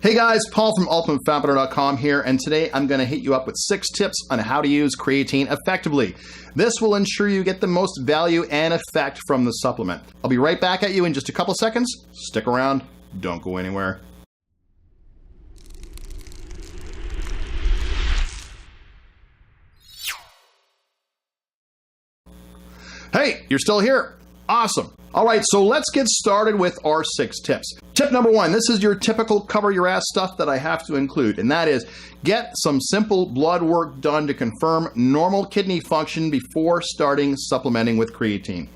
Hey guys, Paul from UltimateFatBurner.com here, and today I'm going to hit you up with 6 tips on how to use creatine effectively. This will ensure you get the most value and effect from the supplement. I'll be right back at you in just a couple seconds. Stick around, don't go anywhere. Hey, you're still here. Awesome. All right, so let's get started with our 6 tips. Tip number 1, this is your typical cover your ass stuff that I have to include, and that is get some simple blood work done to confirm normal kidney function before starting supplementing with creatine.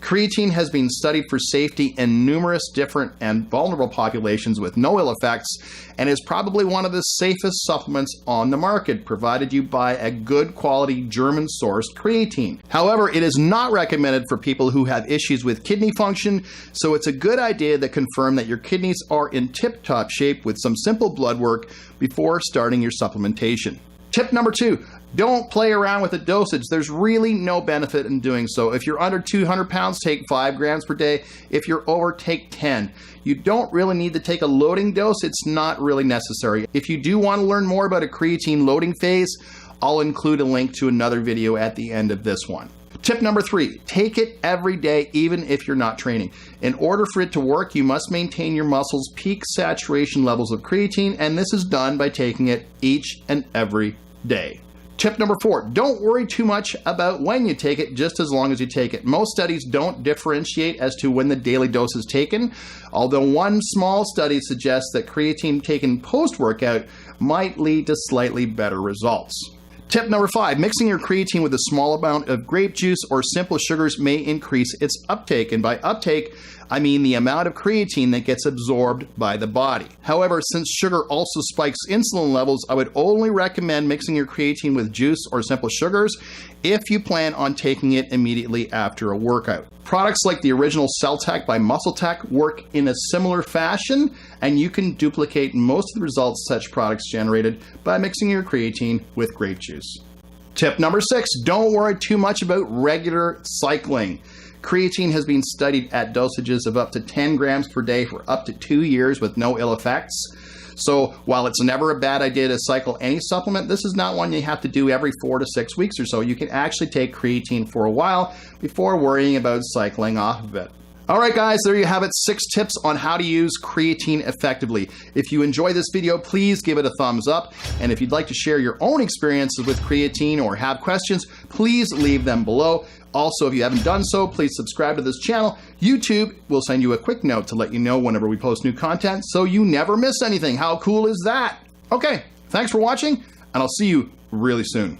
Creatine has been studied for safety in numerous different and vulnerable populations with no ill effects, and is probably one of the safest supplements on the market, provided you buy a good quality German-sourced creatine. However, it is not recommended for people who have issues with kidney function, so it's a good idea to confirm that your kidneys are in tip-top shape with some simple blood work before starting your supplementation. Tip number 2, don't play around with the dosage. There's really no benefit in doing so. If you're under 200 pounds, take 5 grams per day. If you're over, take 10. You don't really need to take a loading dose. It's not really necessary. If you do want to learn more about a creatine loading phase, I'll include a link to another video at the end of this one. Tip number 3, take it every day, even if you're not training. In order for it to work, you must maintain your muscles' peak saturation levels of creatine, and this is done by taking it each and every day. Tip number 4, don't worry too much about when you take it, just as long as you take it. Most studies don't differentiate as to when the daily dose is taken, although one small study suggests that creatine taken post-workout might lead to slightly better results. Tip number 5, mixing your creatine with a small amount of grape juice or simple sugars may increase its uptake, and by uptake, I mean the amount of creatine that gets absorbed by the body. However, since sugar also spikes insulin levels, I would only recommend mixing your creatine with juice or simple sugars if you plan on taking it immediately after a workout. Products like the original CellTech by MuscleTech work in a similar fashion, and you can duplicate most of the results such products generated by mixing your creatine with grape juice. Tip number 6, don't worry too much about regular cycling. Creatine has been studied at dosages of up to 10 grams per day for up to 2 years with no ill effects. So while it's never a bad idea to cycle any supplement, this is not one you have to do every 4 to 6 weeks or so. You can actually take creatine for a while before worrying about cycling off of it. All right, guys, there you have it, 6 tips on how to use creatine effectively. If you enjoy this video, please give it a thumbs up. And if you'd like to share your own experiences with creatine or have questions, please leave them below. Also, if you haven't done so, please subscribe to this channel. YouTube will send you a quick note to let you know whenever we post new content, so you never miss anything. How cool is that? Okay, thanks for watching, and I'll see you really soon.